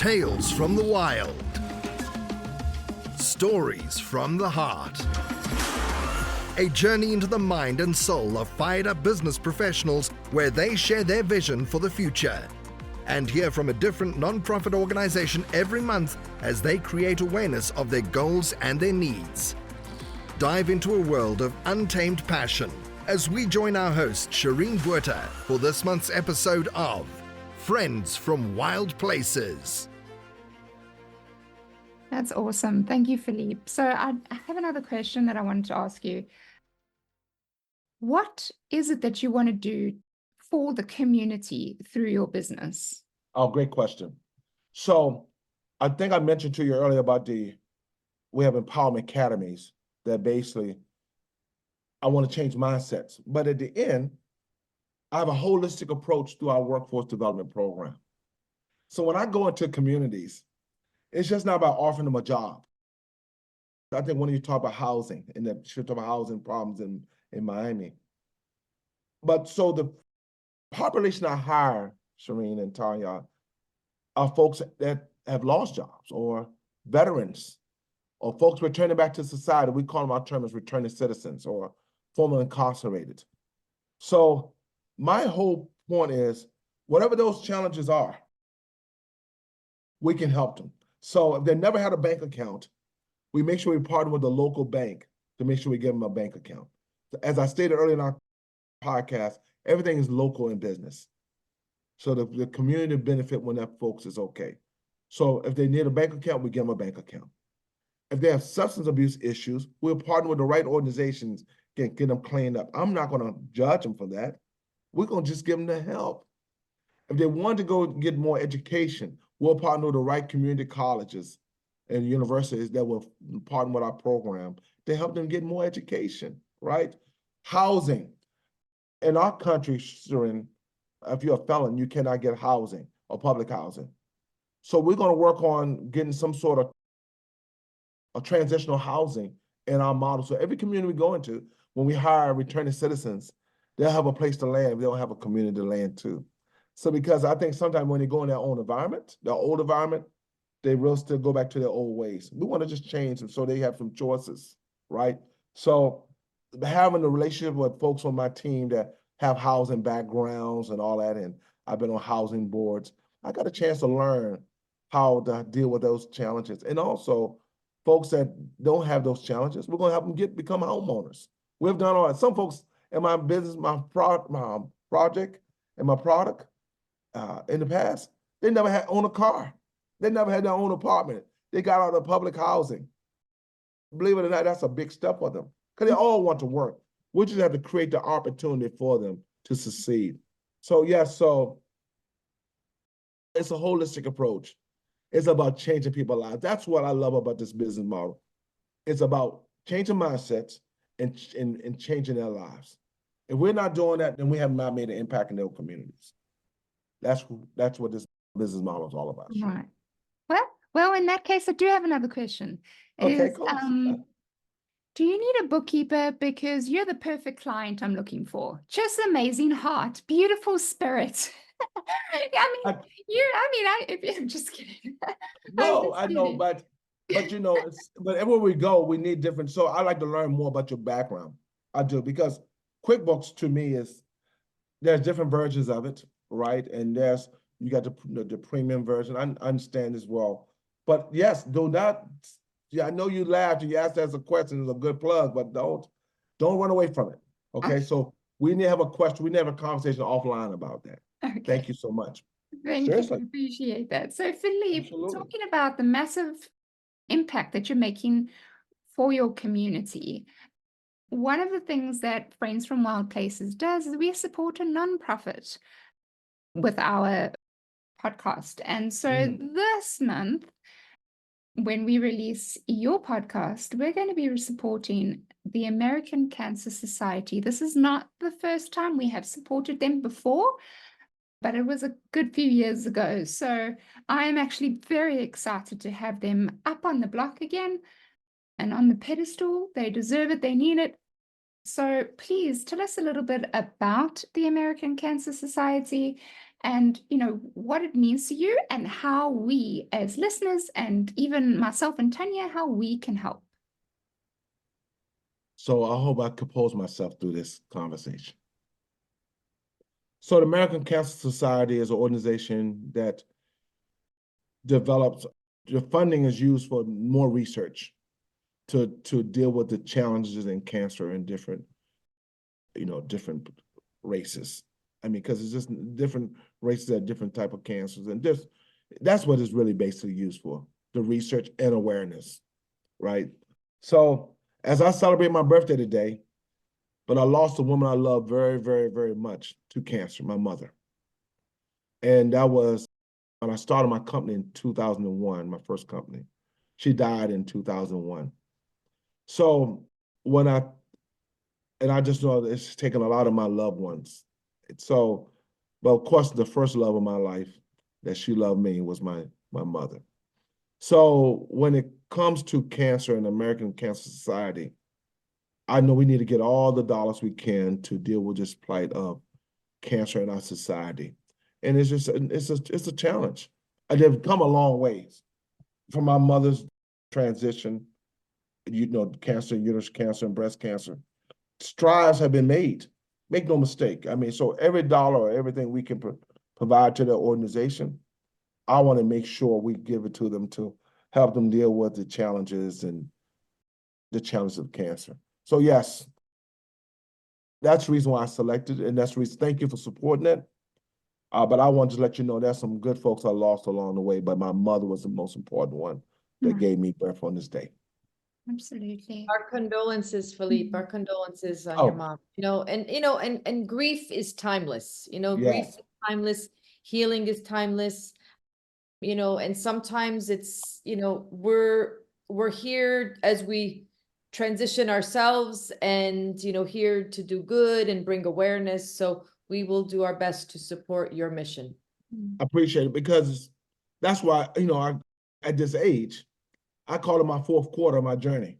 Tales from the wild. Stories from the heart. A journey into the mind and soul of fired-up business professionals where they share their vision for the future. And hear from a different non-profit organization every month as they create awareness of their goals and their needs. Dive into a world of untamed passion as we join our host, Shireen Buerta, for this month's episode of Friends from Wild Places. That's awesome. Thank you, Felipe. So I have another question that I wanted to ask you. What is it that you want to do for the community through your business? Oh, great question. So I think I mentioned to you earlier about we have empowerment academies that basically I want to change mindsets. But at the end, I have a holistic approach through our workforce development program. So when I go into communities, it's just not about offering them a job. I think when you talk about housing, and that should talk about housing problems in Miami. But so the population I hire, Shireen and Tanya, are folks that have lost jobs or veterans or folks returning back to society. We call them, our term is returning citizens or formerly incarcerated. So my whole point is, whatever those challenges are, we can help them. So if they never had a bank account, we make sure we partner with the local bank to make sure we give them a bank account. As I stated earlier in our podcast, everything is local in business. So the community benefit when that folks is okay. So if they need a bank account, we give them a bank account. If they have substance abuse issues, we'll partner with the right organizations, get them cleaned up. I'm not gonna judge them for that. We're gonna just give them the help. If they want to go get more education, we'll partner with the right community colleges and universities that will partner with our program to help them get more education, right? Housing. In our country, Sharon, if you're a felon, you cannot get housing or public housing. So we're gonna work on getting some sort of a transitional housing in our model. So every community we go into, when we hire returning citizens, they'll have a place to land. They'll have a community to land too. So because I think sometimes when they go in their own environment, their old environment, they will still go back to their old ways. We want to just change them so they have some choices, right? So having a relationship with folks on my team that have housing backgrounds and all that, and I've been on housing boards, I got a chance to learn how to deal with those challenges. And also folks that don't have those challenges, we're gonna help them become homeowners. We've done all that. Some folks in my business, my project and my product, in the past, they never had own a car. They never had their own apartment. They got out of public housing. Believe it or not, that's a big step for them because they all want to work. We just have to create the opportunity for them to succeed. So yes, so it's a holistic approach. It's about changing people's lives. That's what I love about this business model. It's about changing mindsets and changing their lives. If we're not doing that, then we have not made an impact in their communities. That's what this business model is all about. Right. Well, in that case, I do have another question. Okay, cool. Do you need a bookkeeper? Because you're the perfect client I'm looking for. Just amazing heart, beautiful spirit. I'm just kidding. No, I know, but you know, but everywhere we go, we need different. So I like to learn more about your background. I do, because QuickBooks to me there's different versions of it, right? And you got the premium version. I understand as well. But yes, do not. Yeah, I know you laughed and you asked as a question. It's a good plug, but don't run away from it. Okay, so we need to have a question. We need to have a conversation offline about that. Okay. Thank you so much. Thank you. Appreciate that. So Felipe, talking about the massive impact that you're making for your community, one of the things that Friends from Wild Places does is we support a nonprofit with our podcast. And so this month, when we release your podcast, we're going to be supporting the American Cancer Society. This is not the first time. We have supported them before, but it was a good few years ago. So I am actually very excited to have them up on the block again and on the pedestal. They deserve it. They need it. So please tell us a little bit about the American Cancer Society and, what it means to you and how we as listeners, and even myself and Tanya, how we can help. So I hope I compose myself through this conversation. So the American Cancer Society is an organization that develops, the funding is used for more research to deal with the challenges in cancer in different races. I mean, because it's just different races have different type of cancers, and that's what it's really basically used for, the research and awareness, right? So as I celebrate my birthday today, but I lost a woman I love very, very, very much to cancer, my mother. And that was when I started my company in 2001, my first company. She died in 2001. So I just know that it's taken a lot of my loved ones. So, but of course, the first love of my life that she loved me was my mother. So when it comes to cancer and American Cancer Society, I know we need to get all the dollars we can to deal with this plight of cancer in our society. And it's a challenge. And they've come a long ways from my mother's transition, cancer, uterus cancer, and breast cancer. Strides have been made. Make no mistake. I mean, so every dollar or everything we can provide to the organization, I want to make sure we give it to them to help them deal with the challenges of cancer. So yes, that's the reason why I selected it, and that's the reason. Thank you for supporting it. But I want to let you know there's some good folks I lost along the way, but my mother was the most important one that gave me birth on this day. Absolutely. Our condolences, Felipe. Our condolences on your mom. And grief is timeless. Grief is timeless. Healing is timeless. And sometimes it's, we're here as we transition ourselves and, here to do good and bring awareness. So we will do our best to support your mission. I appreciate it, because that's why, at this age, I call it my fourth quarter of my journey.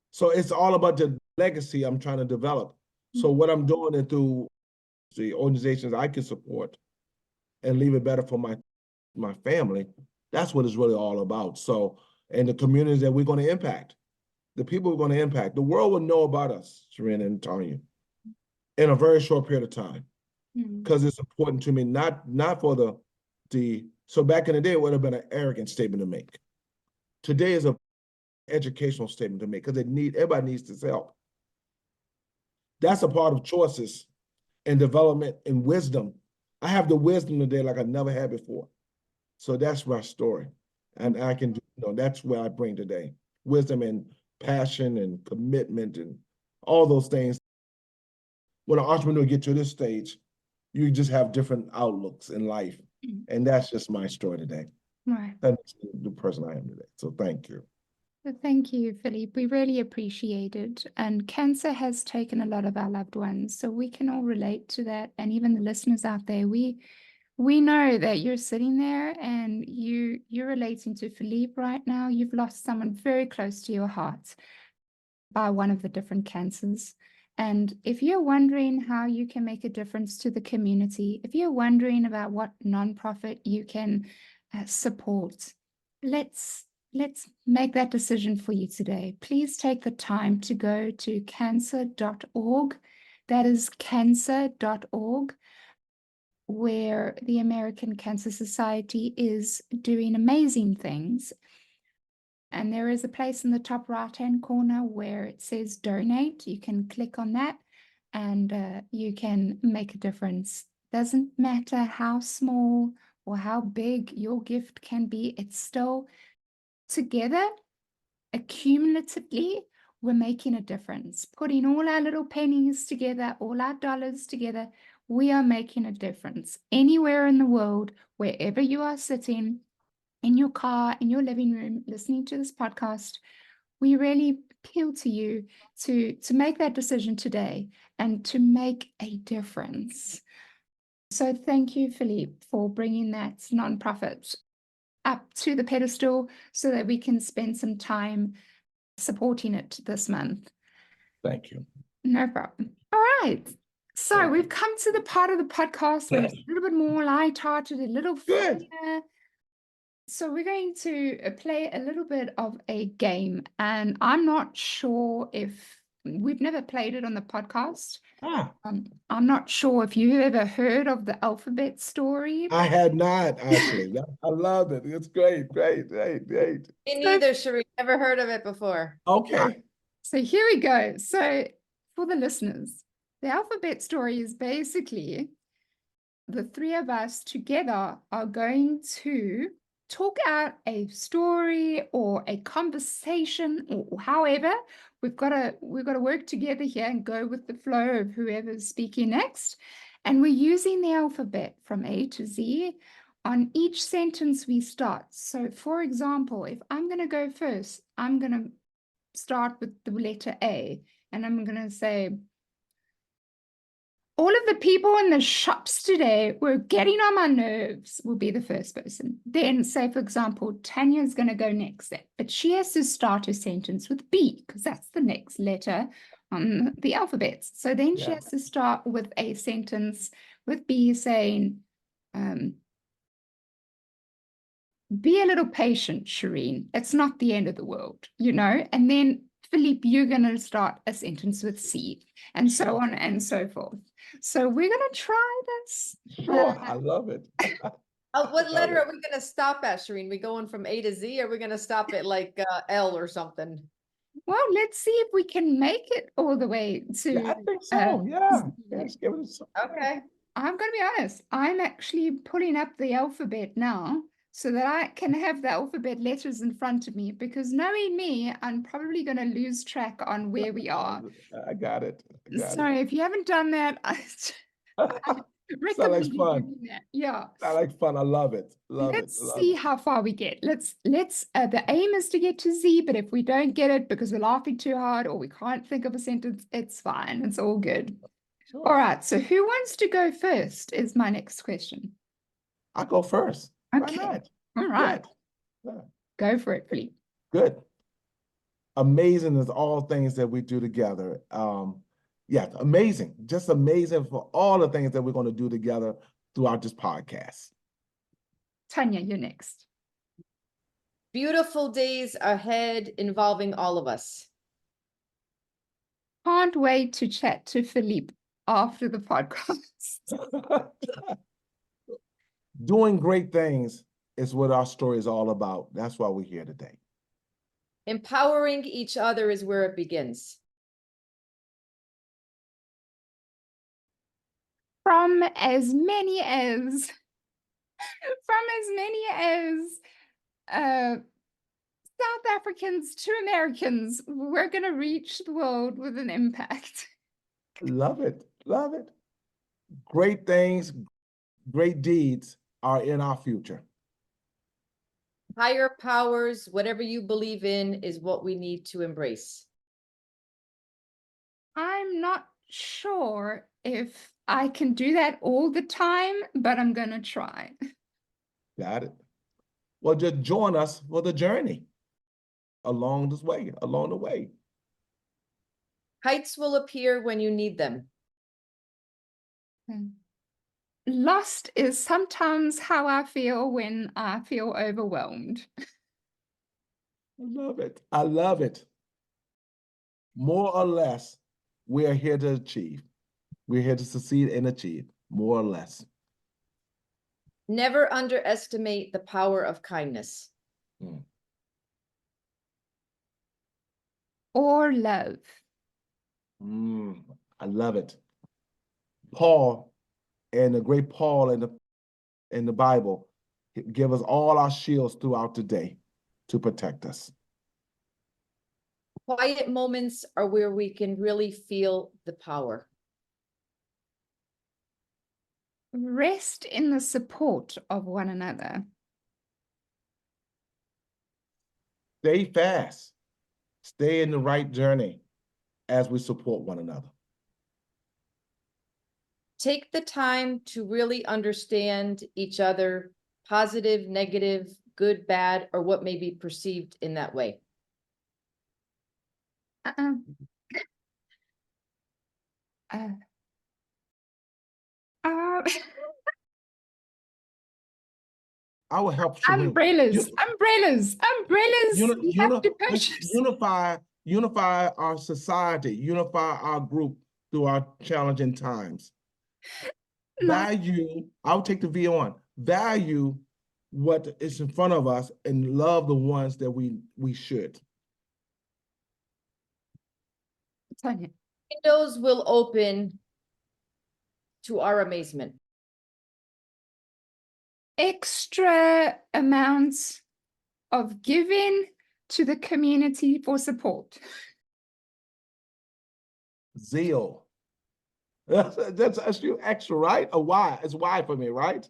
So it's all about the legacy I'm trying to develop. So what I'm doing is through the organizations I can support and leave it better for my family. That's what it's really all about. So, and the communities that we're going to impact, the people we're going to impact, the world will know about us, Serena and Tanya, in a very short period of time. Because it's important to me, not for so back in the day, it would have been an arrogant statement to make. Today is an educational statement to make, because everybody needs this help. That's a part of choices and development and wisdom. I have the wisdom today like I never had before. So that's my story. And I can that's what I bring today. Wisdom and passion and commitment and all those things. When an entrepreneur gets to this stage, you just have different outlooks in life. And that's just my story today. Right. That's the person I am today. So thank you. Thank you, Felipe. We really appreciate it. And cancer has taken a lot of our loved ones, so we can all relate to that. And even the listeners out there, we know that you're sitting there and you're relating to Felipe right now. You've lost someone very close to your heart by one of the different cancers. And if you're wondering how you can make a difference to the community, if you're wondering about what nonprofit you can support, let's make that decision for you today. Please take the time to go to cancer.org. That is cancer.org, where the American Cancer Society is doing amazing things. And there is a place in the top right-hand corner where it says donate. You can click on that and you can make a difference. Doesn't matter how small or how big your gift can be, it's still together, accumulatively, we're making a difference. Putting all our little pennies together, all our dollars together, we are making a difference. Anywhere in the world, wherever you are sitting, in your car, in your living room, listening to this podcast, we really appeal to you to make that decision today and to make a difference. So thank you, Felipe, for bringing that nonprofit up to the pedestal so that we can spend some time supporting it this month. Thank you. No problem. All right. So we've come to the part of the podcast where it's a little bit more lighthearted, a little Good. funnier. So we're going to play a little bit of a game, and I'm not sure if we've never played it on the podcast. Ah, I'm not sure if you've ever heard of the alphabet story. I had not actually. I love it. It's great, great, great, great. Me neither, Sheree. Never heard of it before. Okay. So here we go. So for the listeners, the alphabet story is basically the three of us together are going to talk out a story or a conversation, or however we've got to work together here and go with the flow of whoever's speaking next. And we're using the alphabet from A to Z on each sentence we start. So for example, if I'm going to go first, I'm going to start with the letter A, and I'm going to say, all of the people in the shops today were getting on my nerves, will be the first person. Then say, for example, Tanya's going to go next, but she has to start her sentence with B because that's the next letter on the alphabet. So then she has to start with a sentence with B saying, be a little patient, Shireen. It's not the end of the world, you know? And then Felipe, you're going to start a sentence with C, and so on and so forth. So we're going to try this. Sure. I love it. What letter are we going to stop at, Shireen? We going from A to Z, or are we going to stop at like L or something? Well, let's see if we can make it all the way to. Yeah, I think so. Yeah. Let's give it a shot. Okay. I'm going to be honest. I'm actually pulling up the alphabet now so that I can have the alphabet letters in front of me, because knowing me, I'm probably going to lose track on where we are. I got it. So if you haven't done that, I recommend like you fun. doing that. Yeah. I like fun. I love it. Let's see how far we get. Let's the aim is to get to Z, but if we don't get it because we're laughing too hard or we can't think of a sentence, it's fine. It's all good. Sure. All right. So who wants to go first is my next question. I'll go first. Okay. Why not? All right. Yeah. Go for it, Felipe. Good. Amazing is all things that we do together. Yeah, amazing. Just amazing for all the things that we're going to do together throughout this podcast. Tanya, you're next. Beautiful days ahead involving all of us. Can't wait to chat to Felipe after the podcast. Doing great things is what our story is all about. That's why we're here today. Empowering each other is where it begins. From as many as South Africans to Americans, we're going to reach the world with an impact. Love it. Love it. Great things, great deeds are in our future. Higher powers, whatever you believe in, is what we need to embrace. I'm not sure if I can do that all the time, but I'm going to try. Got it. Well, just join us for the journey along the way. Heights will appear when you need them. Lost is sometimes how I feel when I feel overwhelmed. I love it. I love it. More or less, we are here to achieve. We're here to succeed and achieve, more or less. Never underestimate the power of kindness. Or love. I love it. Paul, and the great Paul in the Bible, give us all our shields throughout the day to protect us. Quiet moments are where we can really feel the power. Rest in the support of one another. Stay fast. Stay in the right journey as we support one another. Take the time to really understand each other, positive, negative, good, bad, or what may be perceived in that way. Uh, I will help Shireen. umbrellas. We have to purchase. Unify our society, unify our group through our challenging times. Value, I'll take the V on. Value what is in front of us and love the ones that we should. Tanya. Windows will open to our amazement. Extra amounts of giving to the community for support. Zeal. That's you extra, right? A Y. It's Y for me, right?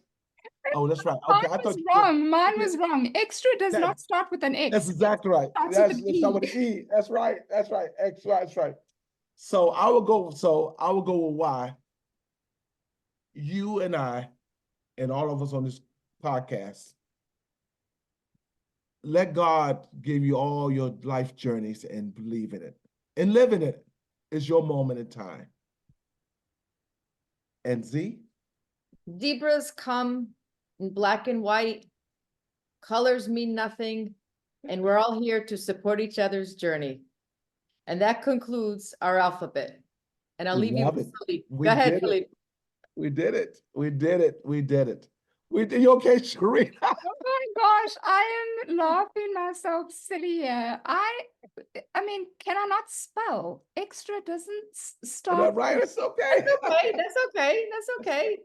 Oh, that's right. Okay, Mine was wrong. Mine was wrong. Extra does not start with an X. That's exactly right. That's with an E. That's right. That's right. Extra. That's right. So I will go with Y. You and I, and all of us on this podcast, let God give you all your life journeys and believe in it and live in it. It's your moment in time. And Z? Zebras come in black and white. Colors mean nothing. And we're all here to support each other's journey. And that concludes our alphabet. And I'll leave you with Felipe. Go ahead, Felipe. We did it. We did it. We did it. We did. You okay, Shereen? Oh my gosh, I am laughing myself silly here. I mean, can I not spell? Extra doesn't start. Right, it's okay. That's okay. That's okay. That's okay.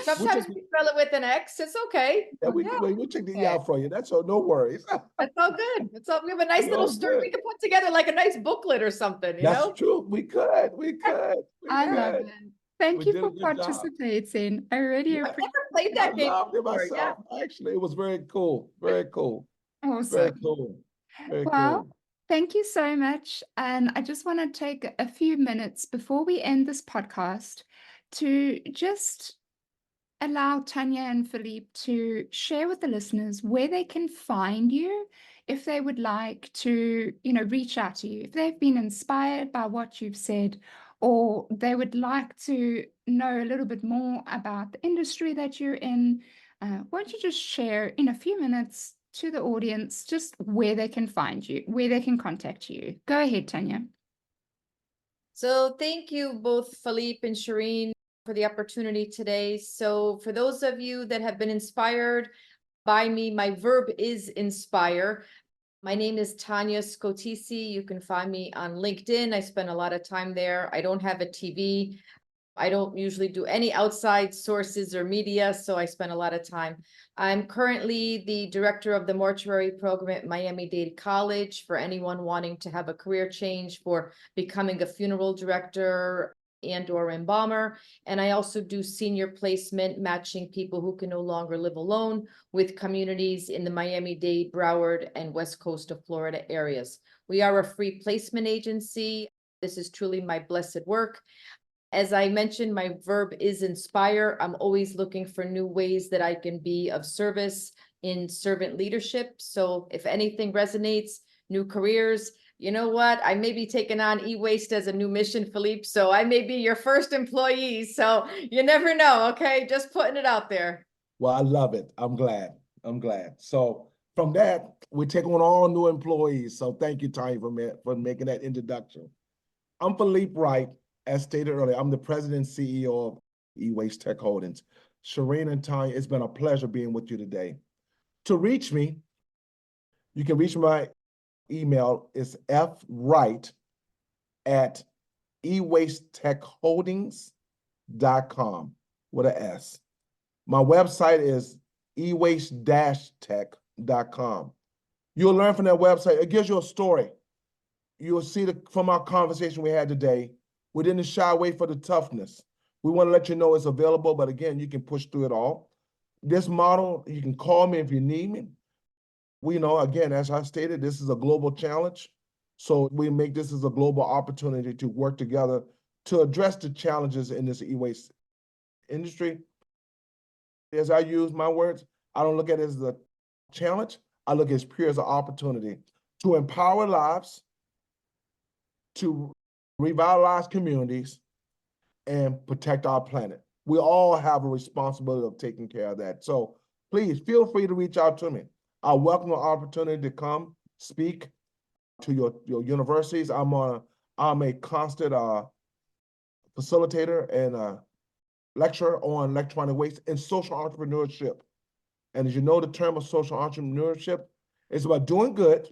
Sometimes we spell it with an X. It's okay. Yeah, we'll check the E out for you. That's all. No worries. That's all good. It's all. We have a nice little story we can put together, like a nice booklet or something. You know. That's true. We could. I love it. Thank you for participating. I really appreciate it. I played that game. I loved it myself. Yeah. Actually, it was very cool. Very cool. Awesome. Very cool. Very cool. Thank you so much. And I just want to take a few minutes before we end this podcast to just allow Tanya and Felipe to share with the listeners where they can find you if they would like to, reach out to you, if they've been inspired by what you've said, or they would like to know a little bit more about the industry that you're in. Why don't you just share in a few minutes to the audience just where they can find you, where they can contact you? Go ahead, Tanya. So thank you both, Felipe and Shireen, for the opportunity today. So for those of you that have been inspired by me, my verb is inspire. My name is Tanya Scotisi. You can find me on LinkedIn. I spend a lot of time there. I don't have a TV. I don't usually do any outside sources or media, so I spend a lot of time. I'm currently the director of the mortuary program at Miami-Dade College for anyone wanting to have a career change for becoming a funeral director and/or embalmer. And I also do senior placement, matching people who can no longer live alone with communities in the Miami-Dade, Broward, and West Coast of Florida areas. We are a free placement agency. This is truly my blessed work. As I mentioned, my verb is inspire. I'm always looking for new ways that I can be of service in servant leadership. So if anything resonates, new careers, you know what? I may be taking on e-waste as a new mission, Felipe. So I may be your first employee. So you never know. Okay. Just putting it out there. Well, I love it. I'm glad. So from that, we take on all new employees. So thank you, Tanya, for making that introduction. I'm Felipe Wright. As stated earlier, I'm the president and CEO of E-Waste Tech Holdings. Shireen and Tanya, it's been a pleasure being with you today. To reach me, you can reach my email. It's fwright@ewastetechholdings.com with an S. My website is ewaste-tech.com. You'll learn from that website. It gives you a story. You'll see from our conversation we had today, we didn't shy away for the toughness. We want to let you know it's available, but again, you can push through it all. This model, you can call me if you need me. We know, again, as I stated, this is a global challenge. So we make this as a global opportunity to work together to address the challenges in this e-waste industry. As I use my words, I don't look at it as a challenge. I look at it as pure as an opportunity to empower lives, to revitalize communities, and protect our planet. we all have a responsibility of taking care of that. So please feel free to reach out to me. I welcome the opportunity to come speak to your universities. I'm a constant facilitator and lecturer on electronic waste and social entrepreneurship. And as you know, the term of social entrepreneurship is about doing good,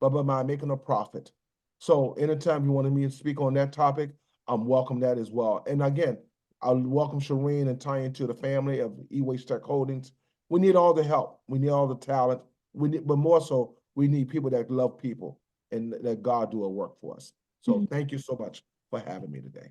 but about making a profit. So anytime you want me to speak on that topic, I'm welcome that as well. And again, I welcome Shireen and Tanya to the family of E-Waste Tech Holdings. We need all the help. We need all the talent. But more so, we need people that love people and that God do a work for us. So thank you so much for having me today.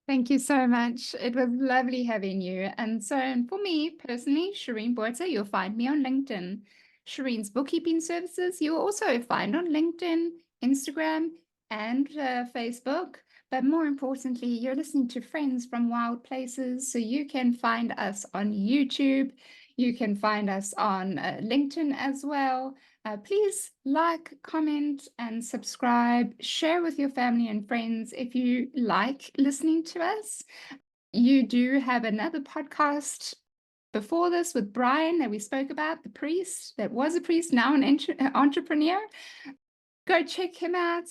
Thank you so much. It was lovely having you. And so for me personally, Shireen Botha, you'll find me on LinkedIn. Shireen's bookkeeping services, you'll also find on LinkedIn, Instagram, and Facebook. But more importantly, you're listening to Friends from Wild Places. So you can find us on YouTube. You can find us on LinkedIn as well. Please like, comment, and subscribe. Share with your family and friends if you like listening to us. You do have another podcast before this with Brian that we spoke about, the priest that was a priest, now an entrepreneur. Go check him out.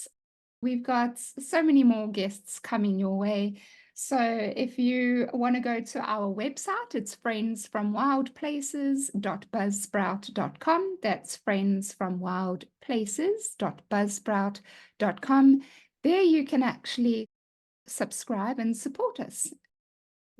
We've got so many more guests coming your way. So if you want to go to our website, it's friendsfromwildplaces.buzzsprout.com. That's friendsfromwildplaces.buzzsprout.com. There you can actually subscribe and support us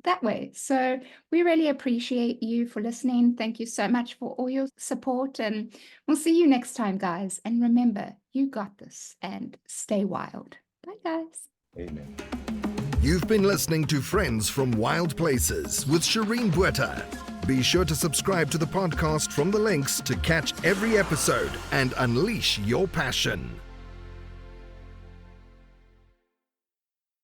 that way. So we really appreciate you for listening. Thank you so much for all your support, and we'll see you next time, guys. And remember, you got this, and stay wild. Bye, guys. Amen. You've been listening to Friends from Wild Places with Shireen Botha. Be sure to subscribe to the podcast from the links to catch every episode and unleash your passion.